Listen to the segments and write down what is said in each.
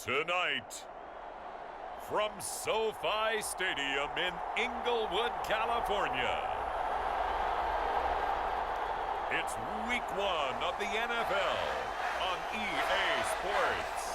Tonight, from SoFi Stadium in Inglewood, California, it's Week 1 of the NFL on EA Sports.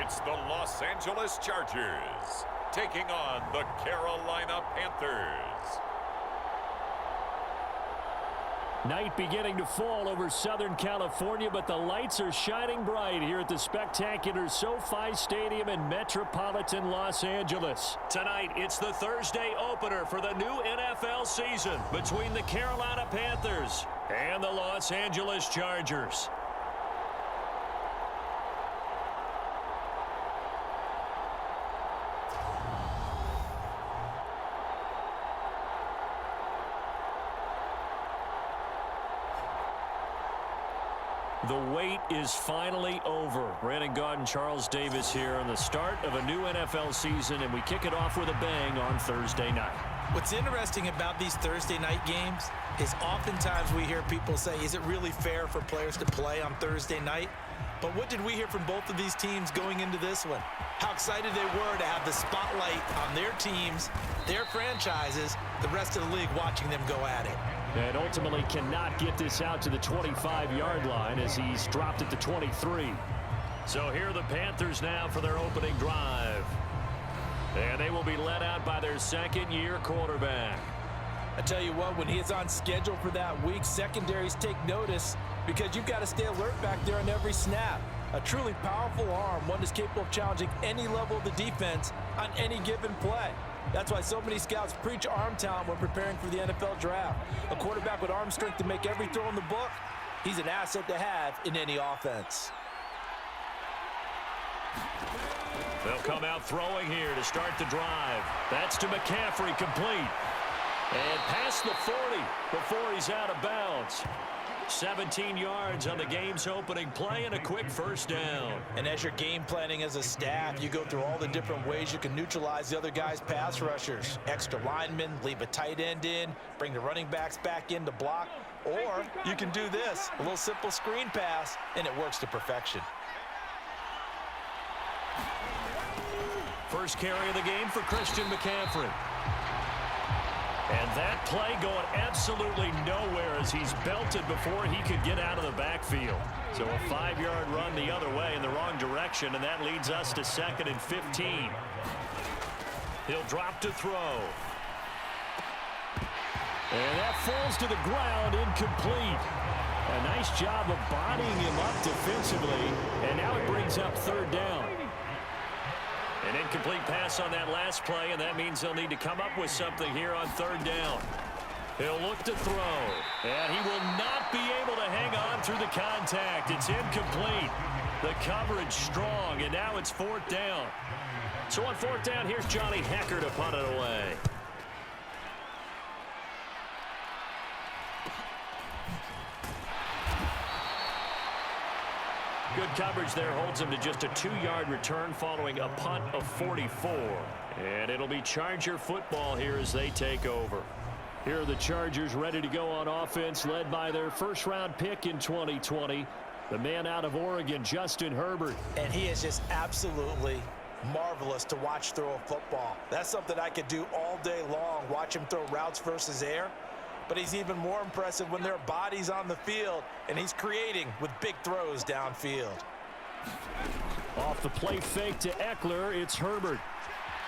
It's the Los Angeles Chargers taking on the Carolina Panthers. Night beginning to fall over Southern California, but the lights are shining bright here at the spectacular SoFi Stadium in metropolitan Los Angeles. Tonight, it's the Thursday opener for the new NFL season between the Carolina Panthers and the Los Angeles Chargers. The wait is finally over. Brandon Gaud and Charles Davis here on the start of a new NFL season, and we kick it off with a bang on Thursday night. What's interesting about these Thursday night games is oftentimes we hear people say, is it really fair for players to play on Thursday night? But what did we hear from both of these teams going into this one? How excited they were to have the spotlight on their teams, their franchises, the rest of the league watching them go at it. And ultimately cannot get this out to the 25-yard line as he's dropped it to 23. So here are the Panthers now for their opening drive. And they will be led out by their second-year quarterback. I tell you what, when he is on schedule for that week, secondaries take notice because you've got to stay alert back there on every snap. A truly powerful arm, one that's capable of challenging any level of the defense on any given play. That's why so many scouts preach arm talent when preparing for the NFL draft. A quarterback with arm strength to make every throw in the book, he's an asset to have in any offense. They'll come out throwing here to start the drive. That's to McCaffrey, complete. And past the 40 before he's out of bounds. 17 yards on the game's opening play and a quick first down. And as you're game planning as a staff, you go through all the different ways you can neutralize the other guy's pass rushers. Extra linemen, leave a tight end in, bring the running backs back in to block. Or you can do this, a little simple screen pass, and it works to perfection. First carry of the game for Christian McCaffrey. And that play going absolutely nowhere as he's belted before he could get out of the backfield. So a 5-yard run the other way in the wrong direction, and that leads us to 2nd and 15. He'll drop to throw. And that falls to the ground, incomplete. A nice job of bodying him up defensively, and now it brings up 3rd down. An incomplete pass on that last play, and that means they'll need to come up with something here on 3rd down. He'll look to throw, and he will not be able to hang on through the contact. It's incomplete. The coverage strong, and now it's 4th down. So on 4th down, here's Johnny Hecker to punt it away. Good coverage there holds him to just a 2-yard return following a punt of 44. And it'll be Charger football here as they take over. Here are the Chargers ready to go on offense, led by their first-round pick in 2020, the man out of Oregon, Justin Herbert. And he is just absolutely marvelous to watch throw a football. That's something I could do all day long, watch him throw routes versus air. But he's even more impressive when there are bodies on the field, and he's creating with big throws downfield. Off the play fake to Eckler, it's Herbert.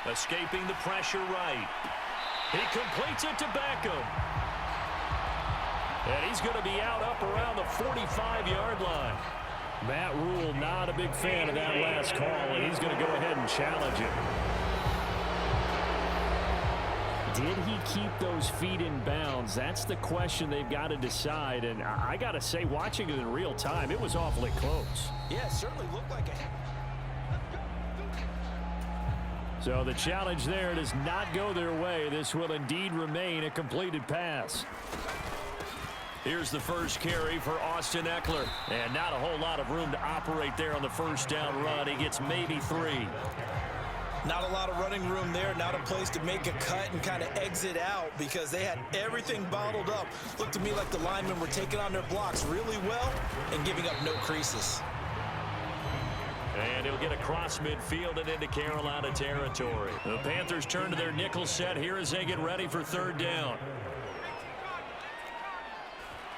Escaping the pressure right. He completes it to Beckham. And he's going to be out up around the 45-yard line. Matt Rule not a big fan of that last call, and he's going to go ahead and challenge it. Did he keep those feet in bounds? That's the question they've got to decide. And I got to say, watching it in real time, it was awfully close. Yeah, it certainly looked like it. So the challenge there does not go their way. This will indeed remain a completed pass. Here's the first carry for Austin Eckler. And not a whole lot of room to operate there on the first down run. He gets maybe 3. Not a lot of running room there. Not a place to make a cut and kind of exit out because they had everything bottled up. Looked to me like the linemen were taking on their blocks really well and giving up no creases. And he'll get across midfield and into Carolina territory. The Panthers turn to their nickel set here as they get ready for third down.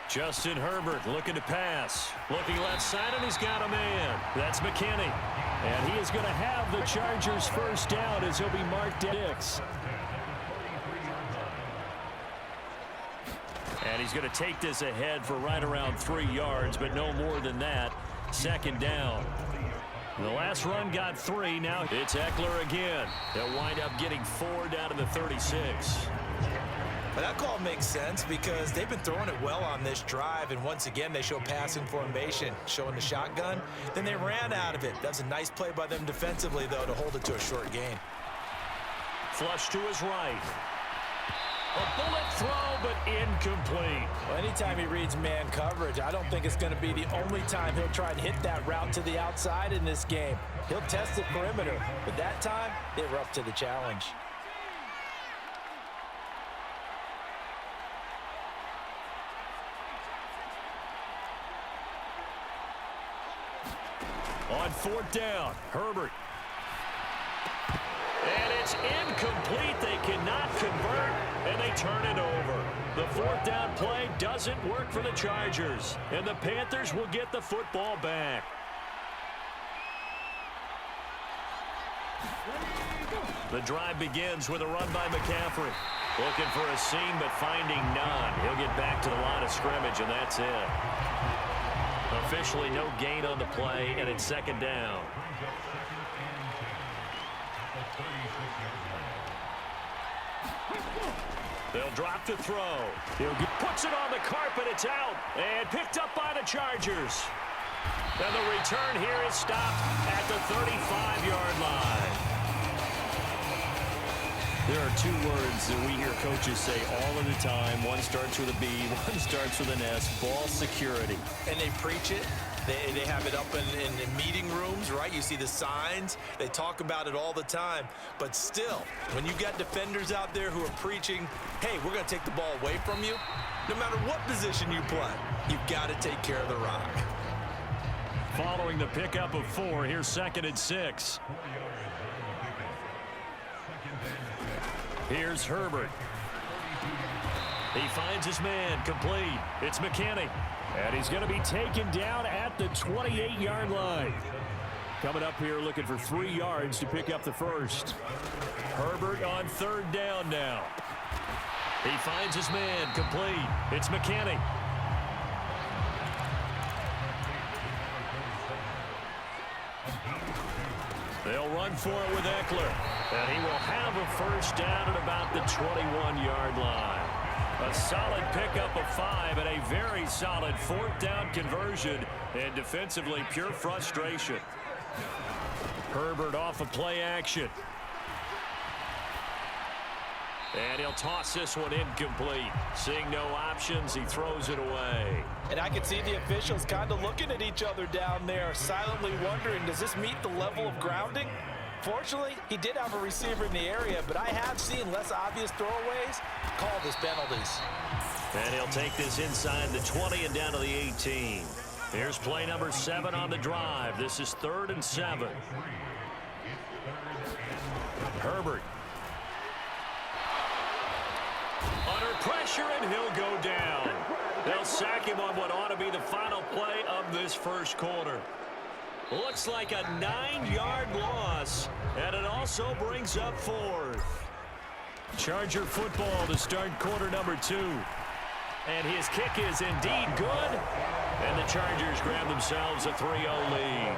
Justin Herbert looking to pass. Looking left side, and he's got a man. That's McKinney. And he is going to have the Chargers first down as he'll be marked at 6. And he's going to take this ahead for right around 3 yards, but no more than that. Second down. The last run got 3. Now it's Eckler again. They'll wind up getting 4 down to the 36. But that call makes sense because they've been throwing it well on this drive, and once again they show passing formation, showing the shotgun. Then they ran out of it. That's a nice play by them defensively, though, to hold it to a short gain. Flush to his right. A bullet throw, but incomplete. Well, anytime he reads man coverage, I don't think it's going to be the only time he'll try and hit that route to the outside in this game. He'll test the perimeter, but that time they were up to the challenge. On fourth down, Herbert. And it's incomplete. They cannot convert, and they turn it over. The fourth down play doesn't work for the Chargers, and the Panthers will get the football back. The drive begins with a run by McCaffrey. Looking for a seam, but finding none. He'll get back to the line of scrimmage, and that's it. Officially no gain on the play, and it's second down. They'll drop the throw. Puts it on the carpet. It's out. And picked up by the Chargers. And the return here is stopped at the 35-yard line. There are 2 words that we hear coaches say all of the time. One starts with a B, one starts with an S. Ball security. And they preach it. They have it up in meeting rooms, right? You see the signs. They talk about it all the time. But still, when you got defenders out there who are preaching, hey, we're going to take the ball away from you, no matter what position you play, you've got to take care of the rock. Following the pickup of 4, here's 2nd and 6. Here's Herbert. He finds his man, complete. It's McKinney. And he's going to be taken down at the 28-yard line. Coming up here looking for 3 yards to pick up the first. Herbert on third down now. He finds his man, complete. It's McKinney. They'll run for it with Eckler. And he will have a first down at about the 21-yard line. A solid pickup of 5 and a very solid 4th down conversion. And defensively, pure frustration. Herbert off of play action. And he'll toss this one incomplete. Seeing no options, he throws it away. And I can see the officials kind of looking at each other down there, silently wondering, does this meet the level of grounding? Fortunately, he did have a receiver in the area, but I have seen less obvious throwaways called as penalties. And he'll take this inside the 20 and down to the 18. Here's play number 7 on the drive. This is 3rd and 7. Herbert. Under pressure, and he'll go down. They'll sack him on what ought to be the final play of this first quarter. Looks like a 9-yard loss, and it also brings up 4th. Charger football to start quarter number 2. And his kick is indeed good, and the Chargers grab themselves a 3-0 lead.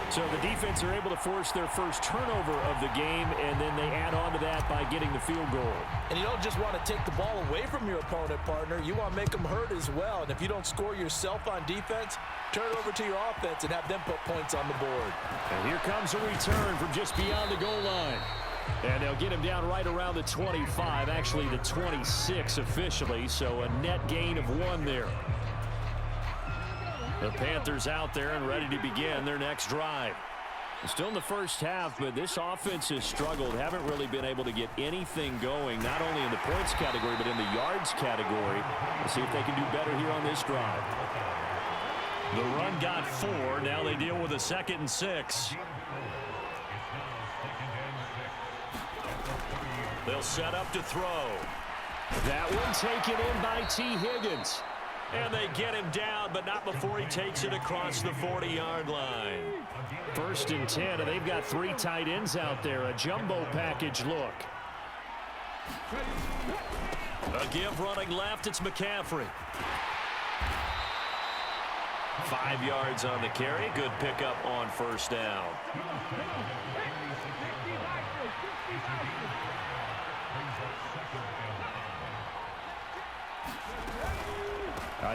So the defense are able to force their first turnover of the game, and then they add on to that by getting the field goal. And you don't just want to take the ball away from your opponent, partner. You want to make them hurt as well. And if you don't score yourself on defense, turn it over to your offense and have them put points on the board. And here comes a return from just beyond the goal line. And they'll get him down right around the 25, actually the 26 officially, so a net gain of 1 there. The Panthers out there and ready to begin their next drive. Still in the first half, but this offense has struggled. Haven't really been able to get anything going, not only in the points category, but in the yards category. We'll see if they can do better here on this drive. The run got 4. Now they deal with a 2nd and 6. They'll set up to throw. That one taken in by T. Higgins. And they get him down, but not before he takes it across the 40-yard line. 1st and 10, and they've got 3 tight ends out there. A jumbo package look. A give running left, it's McCaffrey. 5 yards on the carry. Good pickup on 1st down.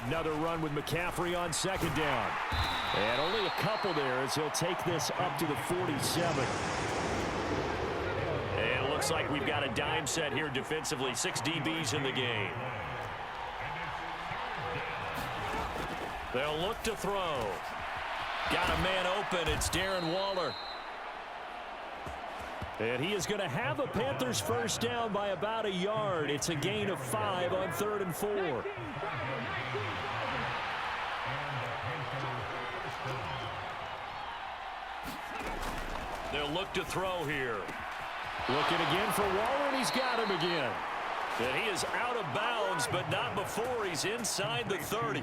Another run with McCaffrey on 2nd down. And only a couple there as he'll take this up to the 47. And it looks like we've got a dime set here defensively. 6 DBs in the game. They'll look to throw. Got a man open. It's Darren Waller. And he is going to have a Panthers 1st down by about a yard. It's a gain of 5 on 3rd and 4. They'll look to throw here. Looking again for Waller, and he's got him again. And he is out of bounds, but not before he's inside the 30.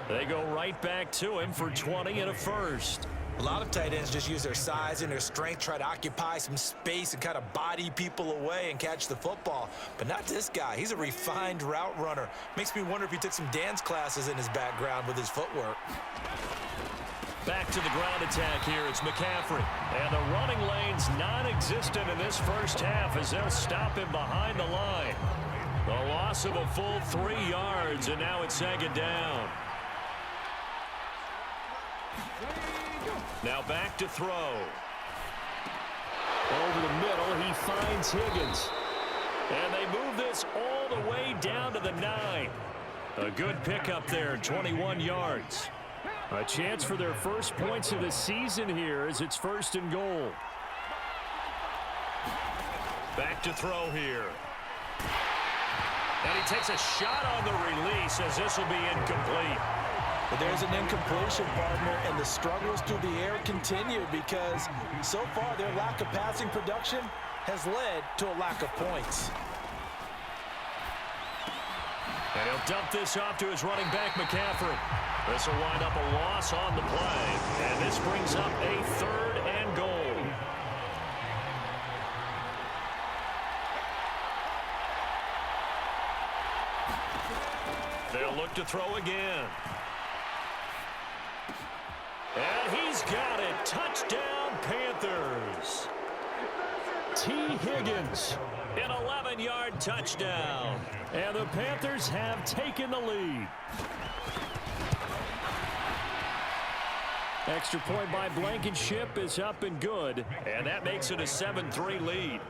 They go right back to him for 20 and a 1st. A lot of tight ends just use their size and their strength, try to occupy some space and kind of body people away and catch the football. But not this guy. He's a refined route runner. Makes me wonder if he took some dance classes in his background with his footwork. Back to the ground attack here. It's McCaffrey. And the running lane's non-existent in this 1st half as they'll stop him behind the line. The loss of a full 3 yards, and now it's 2nd down. Now back to throw. Over the middle, he finds Higgins. And they move this all the way down to the 9. A good pickup there, 21 yards. A chance for their first points of the season here as it's 1st and goal. Back to throw here. And he takes a shot on the release as this will be incomplete. But there's an incompletion, partner, and the struggles through the air continue because so far their lack of passing production has led to a lack of points. And he'll dump this off to his running back, McCaffrey. This will wind up a loss on the play. And this brings up a 3rd and goal. They'll look to throw again. And he's got it. Touchdown, Panthers. T. Higgins, an 11-yard touchdown. And the Panthers have taken the lead. Extra point by Blankenship is up and good. And that makes it a 7-3 lead.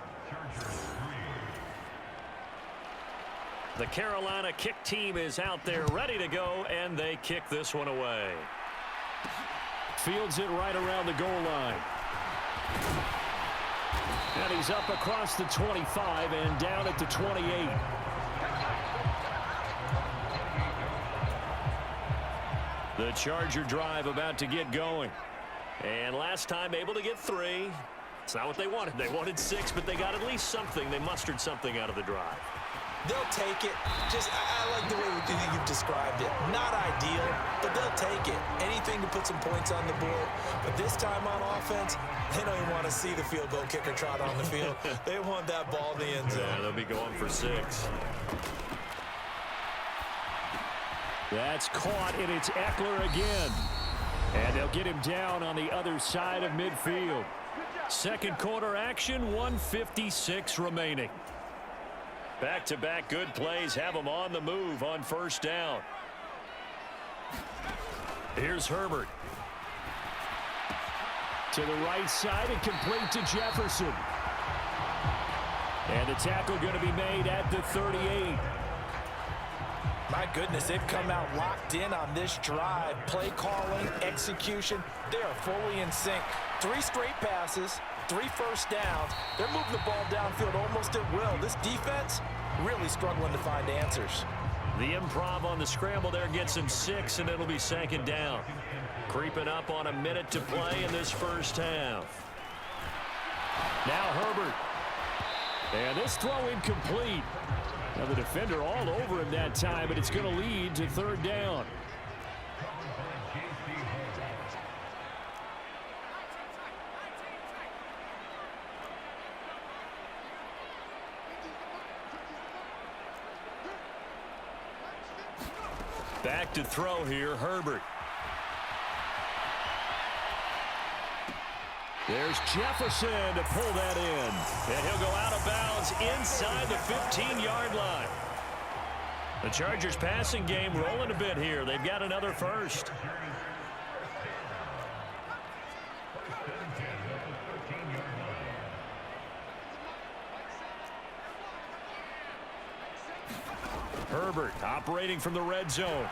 The Carolina kick team is out there ready to go, and they kick this one away. Fields it right around the goal line. And he's up across the 25 and down at the 28. The Charger drive about to get going. And last time able to get 3. It's not what they wanted. They wanted 6, but they got at least something. They mustered something out of the drive. They'll take it. I like the way you've described it. Not ideal, but they'll take it. Anything to put some points on the board. But this time on offense, they don't even want to see the field goal kicker trot on the field. They want that ball in the end zone. Yeah, they'll be going for 6. That's caught, and it's Eckler again. And they'll get him down on the other side of midfield. Second quarter action, 1:56 remaining. Back-to-back good plays have them on the move on 1st down. Here's Herbert. To the right side and complete to Jefferson. And the tackle going to be made at the 38. My goodness, they've come out locked in on this drive. Play calling, execution, they are fully in sync. 3 straight passes, 3 first downs. They're moving the ball downfield almost at will. This defense really struggling to find answers. The improv on the scramble there gets him 6, and it'll be 2nd down. Creeping up on a minute to play in this first half. Now Herbert. And this throw incomplete. Now the defender all over him that time, but it's going to lead to 3rd down. Back to throw here, Herbert. There's Jefferson to pull that in. And he'll go out of bounds inside the 15-yard line. The Chargers passing game rolling a bit here. They've got another first. Herbert operating from the red zone.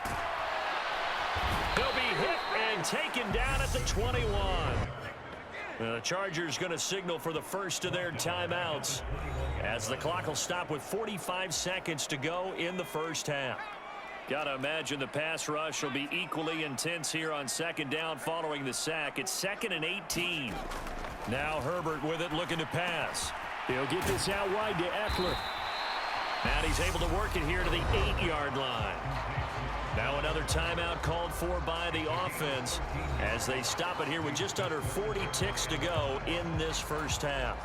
He'll be hit and taken down at the 21. The Chargers going to signal for the first of their timeouts as the clock will stop with 45 seconds to go in the first half. Got to imagine the pass rush will be equally intense here on 2nd down following the sack. It's 2nd and 18. Now Herbert with it, looking to pass. He'll get this out wide to Eckler. And he's able to work it here to the 8-yard line. Now another timeout called for by the offense as they stop it here with just under 40 ticks to go in this first half.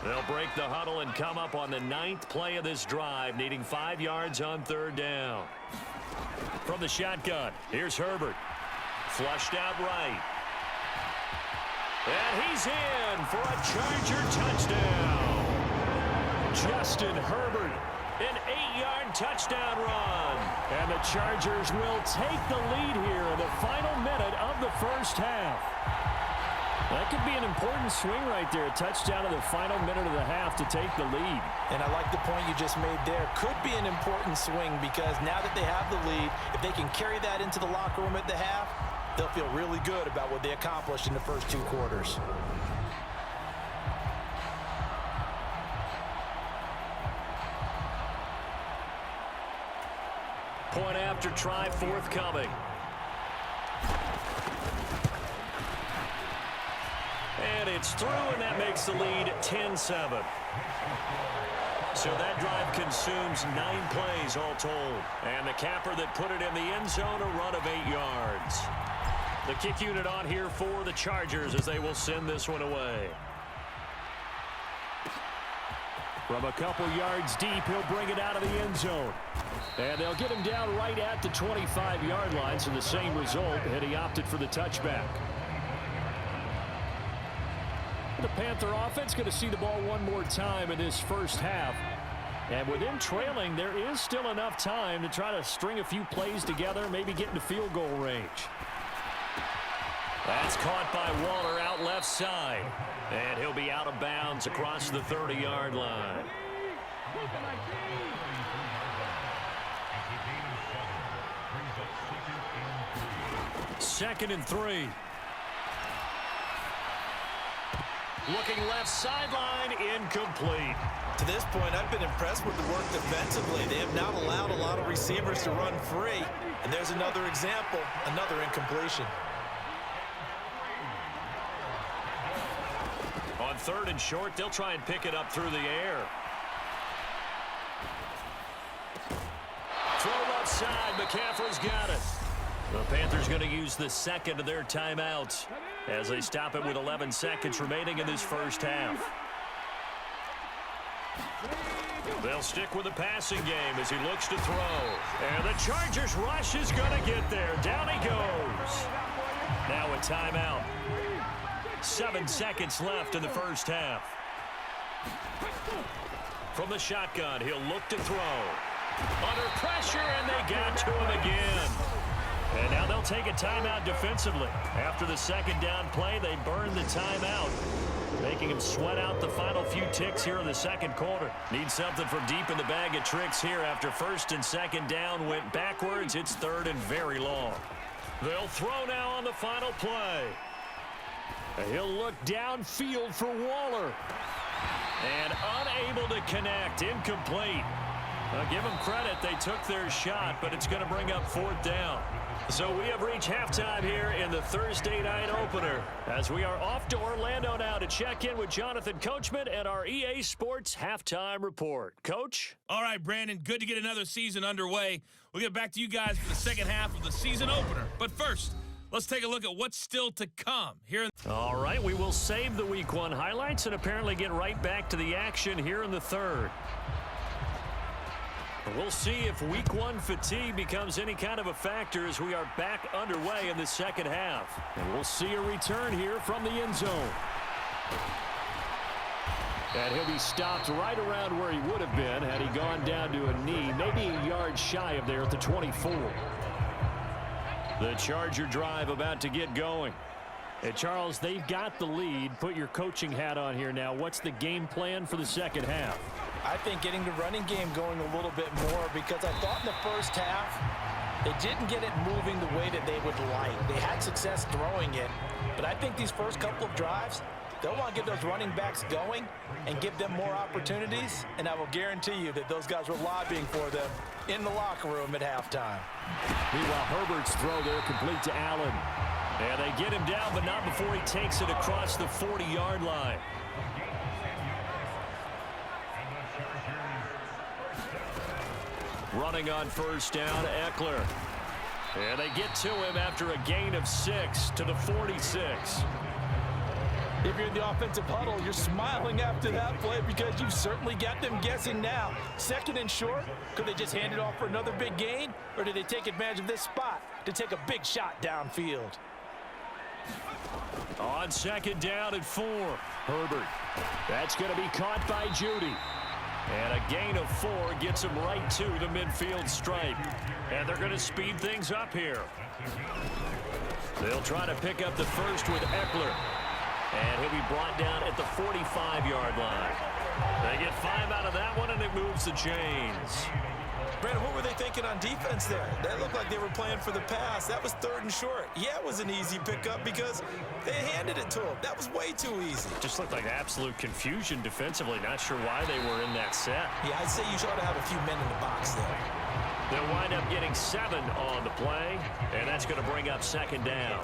They'll break the huddle and come up on the 9th play of this drive, needing 5 yards on 3rd down. From the shotgun, here's Herbert. Flushed out right. And he's in for a Charger touchdown. Justin Herbert. An 8-yard touchdown run. And the Chargers will take the lead here in the final minute of the first half. That could be an important swing right there. A touchdown in the final minute of the half to take the lead. And I like the point you just made there. Could be an important swing because now that they have the lead, if they can carry that into the locker room at the half, they'll feel really good about what they accomplished in the first 2 quarters. Point after try forthcoming. And it's through, and that makes the lead 10-7. So that drive consumes 9 plays all told. And the capper that put it in the end zone, a run of 8 yards. The kick unit on here for the Chargers as they will send this one away. From a couple yards deep, he'll bring it out of the end zone. And they'll get him down right at the 25-yard line, so the same result, and he opted for the touchback. The Panther offense going to see the ball one more time in this first half. And with them trailing, there is still enough time to try to string a few plays together, maybe get into field goal range. That's caught by Waller out left side. And he'll be out of bounds across the 30-yard line. Second and 3. Looking left sideline, incomplete. To this point, I've been impressed with the work defensively. They have not allowed a lot of receivers to run free. And there's another example, another incompletion. On 3rd and short, they'll try and pick it up through the air. Throw left side, McCaffrey's got it. The Panthers going to use the second of their timeouts as they stop it with 11 seconds remaining in this first half. They'll stick with the passing game as he looks to throw. And the Chargers rush is going to get there. Down he goes. Now a timeout. 7 seconds left in the first half. From the shotgun, he'll look to throw. Under pressure, and they got to him again. And now they'll take a timeout defensively. After the second down play, they burn the timeout, making him sweat out the final few ticks here in the second quarter. Need something from deep in the bag of tricks here after first and second down went backwards. It's third and very long. They'll throw now on the final play. He'll look downfield for Waller. And unable to connect. Incomplete. I'll give them credit. They took their shot, but it's going to bring up fourth down. So we have reached halftime here in the Thursday night opener as we are off to Orlando now to check in with Jonathan Coachman and our EA Sports halftime report. Coach? All right, Brandon, good to get another season underway. We'll get back to you guys for the second half of the season opener. But first, let's take a look at what's still to come here. All right, we will save the Week 1 highlights and apparently get right back to the action here in the third. We'll see if Week 1 fatigue becomes any kind of a factor as we are back underway in the second half. And we'll see a return here from the end zone. And he'll be stopped right around where he would have been had he gone down to a knee, maybe a yard shy of there at the 24. The Charger drive about to get going. Hey, Charles, they've got the lead. Put your coaching hat on here now. What's the game plan for the second half? I think getting the running game going a little bit more because I thought in the first half they didn't get it moving the way that they would like. They had success throwing it, but I think these first couple of drives, they'll want to get those running backs going and give them more opportunities, and I will guarantee you that those guys were lobbying for them in the locker room at halftime. Meanwhile, Herbert's throw there complete to Allen. And they get him down, but not before he takes it across the 40-yard line. Running on first down, Eckler. And they get to him after a gain of 6 to the 46. If you're in the offensive huddle, you're smiling after that play because you've certainly got them guessing now. Second and short, could they just hand it off for another big gain? Or did they take advantage of this spot to take a big shot downfield? On second down and 4, Herbert. That's going to be caught by Judy. And a gain of 4 gets him right to the midfield stripe. And they're going to speed things up here. They'll try to pick up the first with Eckler. And he'll be brought down at the 45-yard line. They get 5 out of that one, and it moves the chains. Brandon, what were they thinking on defense there? That looked like they were playing for the pass. That was third and short. Yeah, it was an easy pickup because they handed it to him. That was way too easy. Just looked like absolute confusion defensively. Not sure why they were in that set. Yeah, I'd say you ought to have a few men in the box there. They'll wind up getting 7 on the play, and that's going to bring up second down.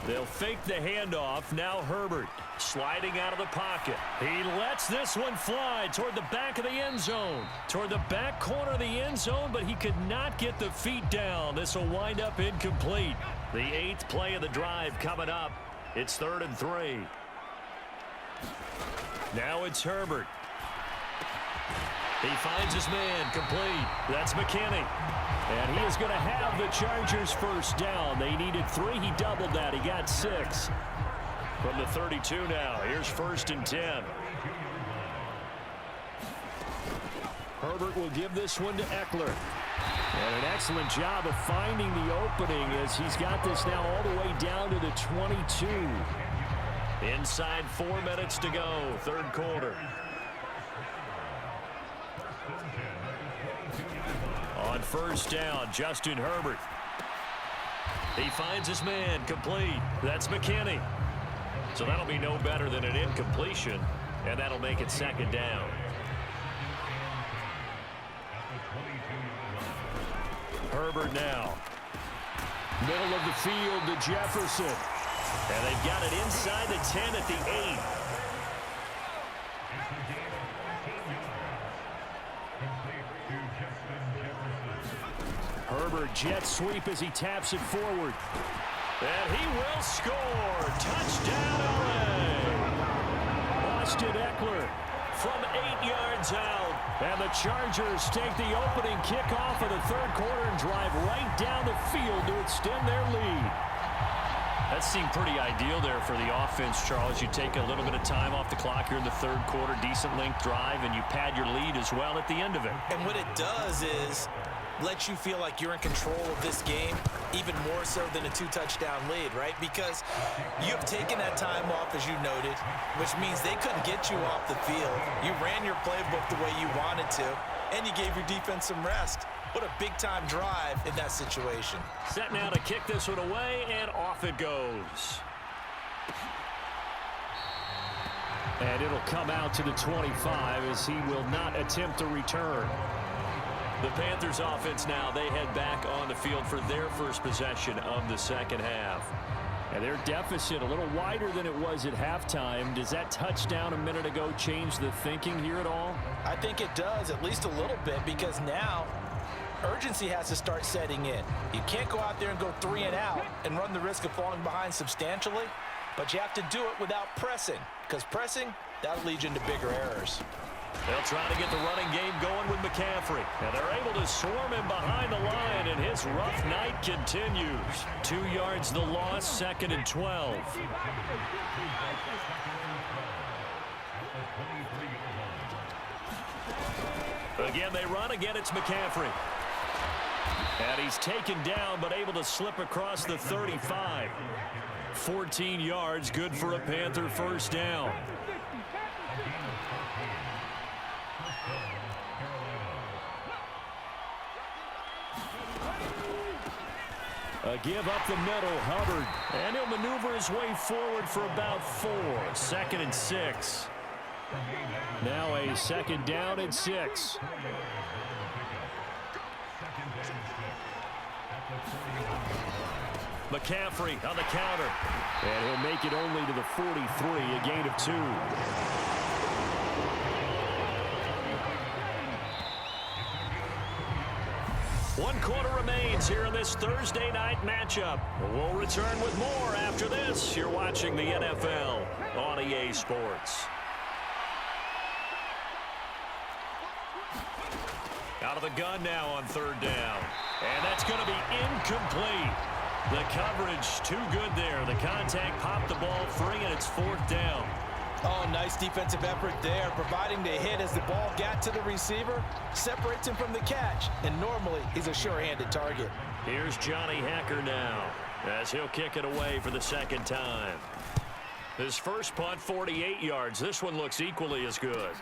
They'll fake the handoff. Now Herbert sliding out of the pocket. He lets this one fly toward the back of the end zone. Toward the back corner of the end zone, but he could not get the feet down. This will wind up incomplete. The 8th play of the drive coming up. It's 3rd and 3. Now it's Herbert. He finds his man complete. That's McKinney. And he is going to have the Chargers first down. They needed 3. He doubled that. He got 6. From the 32 now. Here's 1st and 10. Herbert will give this one to Eckler. And an excellent job of finding the opening as he's got this now all the way down to the 22. Inside 4 minutes to go. Third quarter. On first down, Justin Herbert. He finds his man complete. That's McKinney. So that'll be no better than an incompletion, and that'll make it second down. Herbert now. Middle of the field to Jefferson. And they've got it inside the 10 at the 8. Herbert jet sweep as he taps it forward. And he will score. Touchdown, LA. Austin Eckler from 8 yards out. And the Chargers take the opening kickoff of the third quarter and drive right down the field to extend their lead. That seemed pretty ideal there for the offense, Charles. You take a little bit of time off the clock here in the third quarter, decent length drive, and you pad your lead as well at the end of it. And what it does is let you feel like you're in control of this game, even more so than a 2-touchdown lead, right? Because you've taken that time off, as you noted, which means they couldn't get you off the field. You ran your playbook the way you wanted to, and you gave your defense some rest. What a big-time drive in that situation. Set now to kick this one away, and off it goes. And it'll come out to the 25 as he will not attempt a return. The Panthers offense now, they head back on the field for their first possession of the second half. And their deficit a little wider than it was at halftime. Does that touchdown a minute ago change the thinking here at all? I think it does, at least a little bit, because now urgency has to start setting in. You can't go out there and go 3 and out and run the risk of falling behind substantially, but you have to do it without pressing, because pressing, that'll lead you into bigger errors. They'll try to get the running game going with McCaffrey. And they're able to swarm him behind the line, and his rough night continues. 2 yards the loss, 2nd and 12. Again, they run. Again, it's McCaffrey. And he's taken down, but able to slip across the 35. 14 yards, good for a Panther first down. A give up the middle, Hubbard. And he'll maneuver his way forward for about 4. 2nd and 6. Now a 2nd down and 6. McCaffrey on the counter. And he'll make it only to the 43, a gain of 2. One quarter remains here in this Thursday night matchup. We'll return with more after this. You're watching the NFL on EA Sports. Out of the gun now on 3rd down. And that's going to be incomplete. The coverage too good there. The contact popped the ball free, and it's 4th down. Oh, nice defensive effort there, providing the hit as the ball got to the receiver, separates him from the catch, and normally he's a sure-handed target. Here's Johnny Hacker now, as he'll kick it away for the 2nd time. His first punt, 48 yards. This one looks equally as good.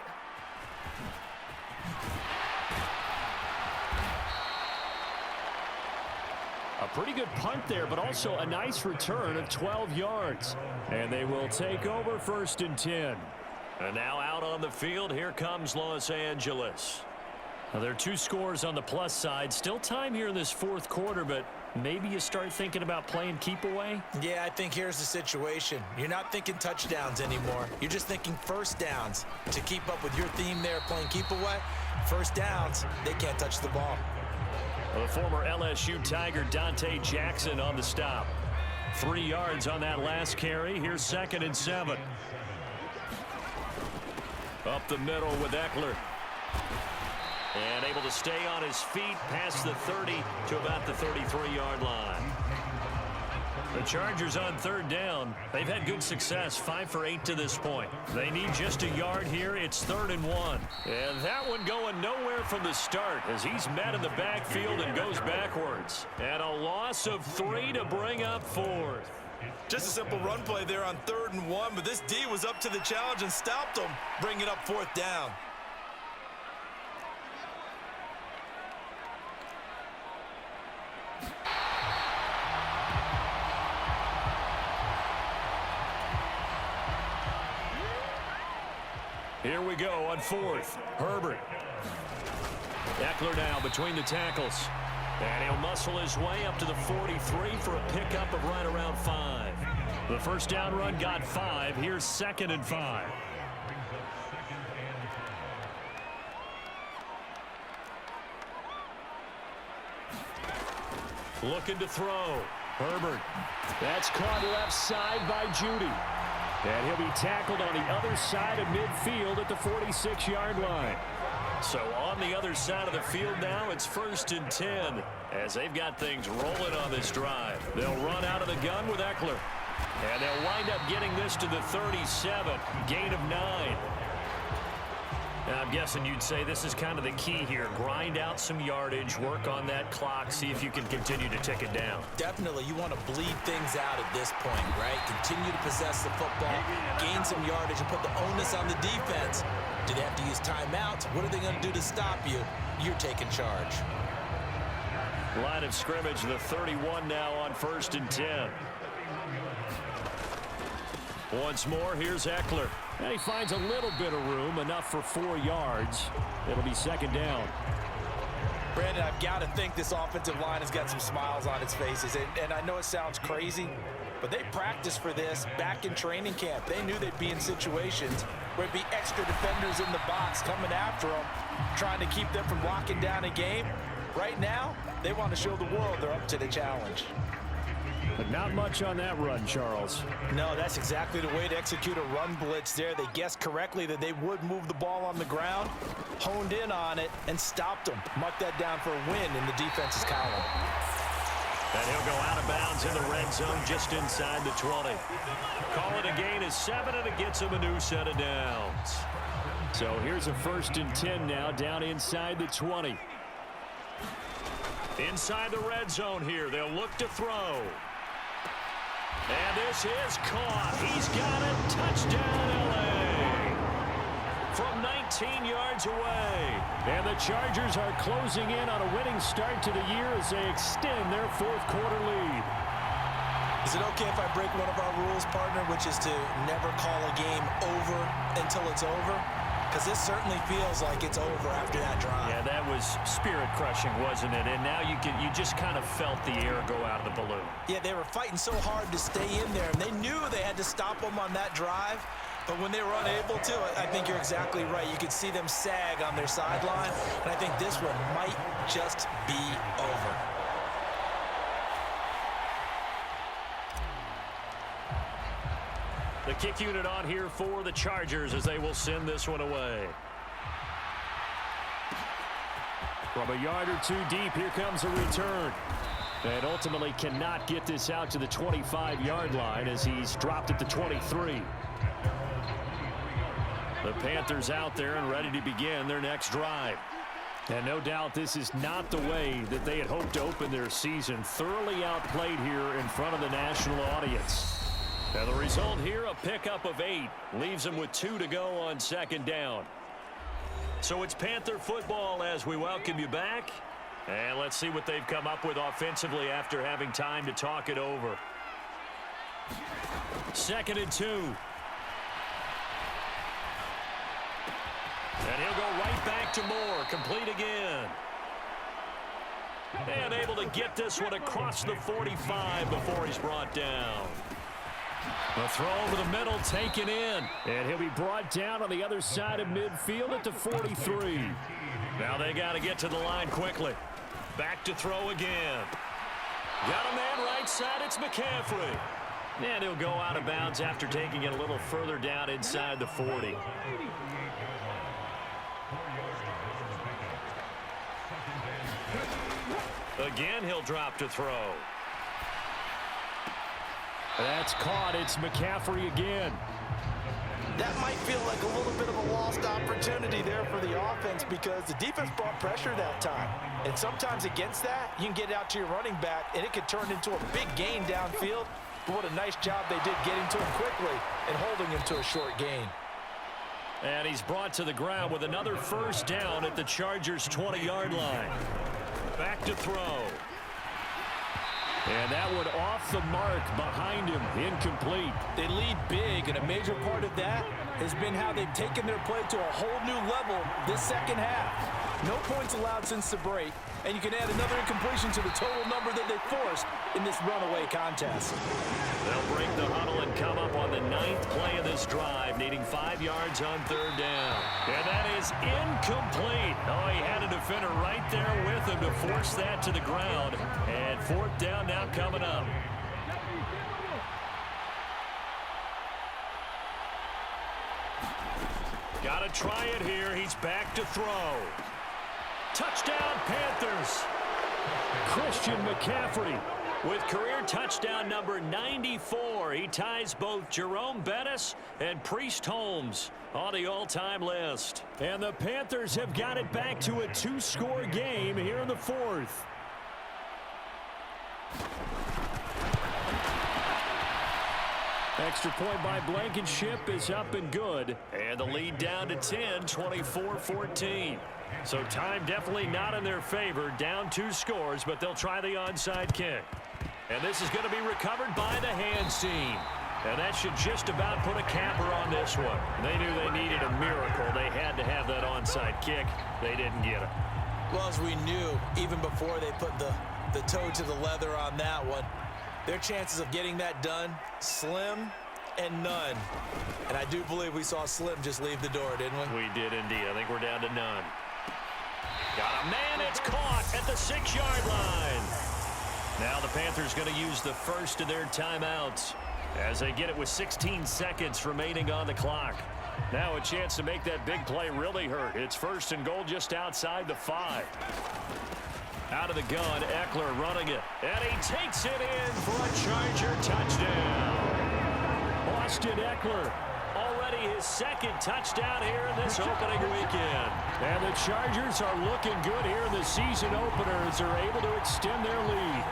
A pretty good punt there, but also a nice return of 12 yards. And they will take over 1st and 10. And now out on the field, here comes Los Angeles. Now, there are 2 scores on the plus side. Still time here in this 4th quarter, but maybe you start thinking about playing keep away? Yeah, I think here's the situation. You're not thinking touchdowns anymore. You're just thinking first downs. To keep up with your theme there, playing keep away, first downs, they can't touch the ball. The former LSU Tiger Dante Jackson on the stop. 3 yards on that last carry. Here's 2nd and 7. Up the middle with Eckler. And able to stay on his feet past the 30 to about the 33-yard line. The Chargers on 3rd down. They've had good success, 5 for 8 to this point. They need just a yard here. It's 3rd and 1. And that one going nowhere from the start as he's met in the backfield and goes backwards. And a loss of 3 to bring up 4th. Just a simple run play there on 3rd and 1, but this D was up to the challenge and stopped him, bringing up 4th down. Here we go on 4th. Herbert. Eckler now between the tackles. And he'll muscle his way up to the 43 for a pickup of right around 5. The first down run got 5. Here's 2nd and 5. Looking to throw. Herbert. That's caught left side by Judy. And he'll be tackled on the other side of midfield at the 46-yard line. So on the other side of the field now, it's 1st and 10 as they've got things rolling on this drive. They'll run out of the gun with Eckler. And they'll wind up getting this to the 37, gain of 9. Now, I'm guessing you'd say this is kind of the key here. Grind out some yardage, work on that clock, see if you can continue to tick it down. Definitely, you want to bleed things out at this point, right? Continue to possess the football, gain some yardage, and put the onus on the defense. Do they have to use timeouts? What are they going to do to stop you? You're taking charge. Line of scrimmage, the 31 now on 1st and 10. Once more, here's Eckler. And he finds a little bit of room, enough for 4 yards. It'll be 2nd down. Brandon, I've got to think this offensive line has got some smiles on its faces. And I know it sounds crazy, but they practiced for this back in training camp. They knew they'd be in situations where it'd be extra defenders in the box coming after them, trying to keep them from locking down a game. Right now, they want to show the world they're up to the challenge. But not much on that run, Charles. No, that's exactly the way to execute a run blitz there. They guessed correctly that they would move the ball on the ground, honed in on it, and stopped them. Mark that down for a win in the defense's column. And he'll go out of bounds in the red zone just inside the 20. Call it a gain of 7, and it gets him a new set of downs. So here's a 1st and 10 now, down inside the 20. Inside the red zone here, they'll look to throw. And this is caught. He's got it. Touchdown, L.A. From 19 yards away. And the Chargers are closing in on a winning start to the year as they extend their 4th quarter lead. Is it okay if I break one of our rules, partner, which is to never call a game over until it's over? Because this certainly feels like it's over after that drive. Yeah, that was spirit-crushing, wasn't it? And now you just kind of felt the air go out of the balloon. Yeah, they were fighting so hard to stay in there, and they knew they had to stop them on that drive. But when they were unable to, I think you're exactly right. You could see them sag on their sideline, and I think this one might just be over. The kick unit on here for the Chargers as they will send this one away. From a yard or 2 deep, here comes a return. And ultimately cannot get this out to the 25-yard line as he's dropped at the 23. The Panthers out there and ready to begin their next drive. And no doubt this is not the way that they had hoped to open their season. Thoroughly outplayed here in front of the national audience. And the result here, a pickup of 8. Leaves them with 2 to go on 2nd down. So it's Panther football as we welcome you back. And let's see what they've come up with offensively after having time to talk it over. 2nd and 2. And he'll go right back to Moore. Complete again. And able to get this one across the 45 before he's brought down. The throw over the middle taken in. And he'll be brought down on the other side of midfield at the 43. Now they got to get to the line quickly. Back to throw again. Got a man right side. It's McCaffrey. And he'll go out of bounds after taking it a little further down inside the 40. Again, he'll drop to throw. That's caught. It's McCaffrey again. That might feel like a little bit of a lost opportunity there for the offense because the defense brought pressure that time. And sometimes against that, you can get out to your running back, and it could turn into a big gain downfield. But what a nice job they did getting to him quickly and holding him to a short gain. And he's brought to the ground with another 1st down at the Chargers' 20-yard line. Back to throw. And that one off the mark behind him, incomplete. They lead big, and a major part of that has been how they've taken their play to a whole new level this 2nd half. No points allowed since the break, and you can add another incompletion to the total number that they forced in this runaway contest. They'll break the huddle and come up on the 9th play of this drive, needing 5 yards on 3rd down. And that is incomplete. Oh, he had a defender right there with him to force that to the ground. And 4th down now coming up. Got to try it here. He's back to throw. Touchdown, Panthers. Christian McCaffrey With career touchdown number 94, he ties both Jerome Bettis and Priest Holmes on the all-time list. And the Panthers have got it back to a 2-score game here in the fourth. Extra point by Blankenship is up and good. And the lead down to 10, 24-14. So time definitely not in their favor. Down 2 scores, but they'll try the onside kick. And this is going to be recovered by the hands team. And that should just about put a capper on this one. They knew they needed a miracle. They had to have that onside kick. They didn't get it. Well, as we knew, even before they put the toe to the leather on that one, their chances of getting that done, slim and none. And I do believe we saw Slim just leave the door, didn't we? We did indeed. I think we're down to none. Got a man, it's caught at the 6-yard line. Now the Panthers going to use the first of their timeouts as they get it with 16 seconds remaining on the clock. Now a chance to make that big play really hurt. It's 1st and goal just outside the 5. Out of the gun, Eckler running it. And he takes it in for a Charger touchdown. Austin Eckler, already his 2nd touchdown here in this opening weekend. And the Chargers are looking good here in the season opener as they're able to extend their lead.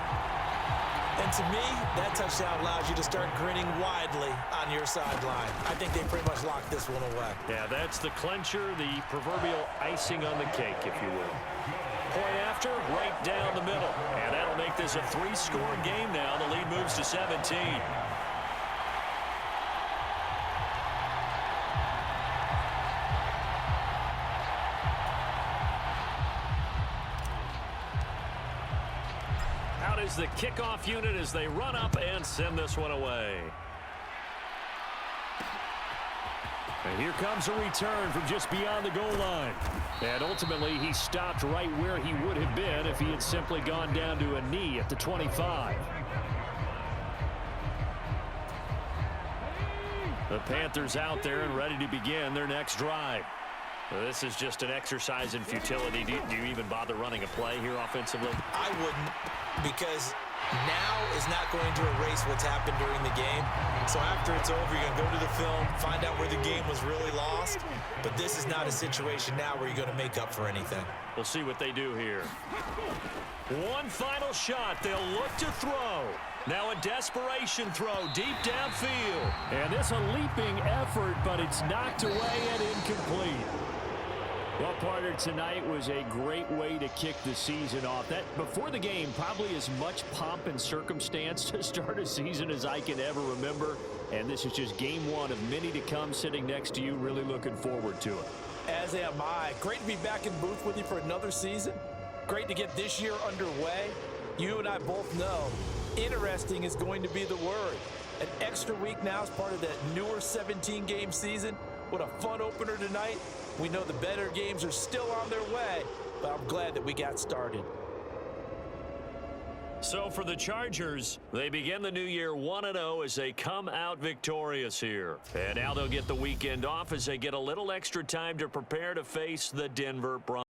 And to me, that touchdown allows you to start grinning widely on your sideline. I think they pretty much locked this one away. Yeah, that's the clincher, the proverbial icing on the cake, if you will. Point after, right down the middle. And that'll make this a 3-score game now. The lead moves to 17. Out is the kickoff unit as they run up and send this one away. And here comes a return from just beyond the goal line. And ultimately, he stopped right where he would have been if he had simply gone down to a knee at the 25. The Panthers out there and ready to begin their next drive. This is just an exercise in futility. Do you even bother running a play here offensively? I wouldn't, because now is not going to erase what's happened during the game. So after it's over, you're going to go to the film, find out where the game was really lost. But this is not a situation now where you're going to make up for anything. We'll see what they do here. One final shot. They'll look to throw. Now a desperation throw deep downfield. And this a leaping effort, but it's knocked away and incomplete. Well, partner, tonight was a great way to kick the season off. That before the game, probably as much pomp and circumstance to start a season as I can ever remember. And this is just game 1 of many to come sitting next to you. Really looking forward to it. As am I. Great to be back in booth with you for another season. Great to get this year underway. You and I both know interesting is going to be the word. An extra week now as part of that newer 17-game season. What a fun opener tonight. We know the better games are still on their way, but I'm glad that we got started. So for the Chargers, they begin the new year 1-0 as they come out victorious here. And now they'll get the weekend off as they get a little extra time to prepare to face the Denver Broncos.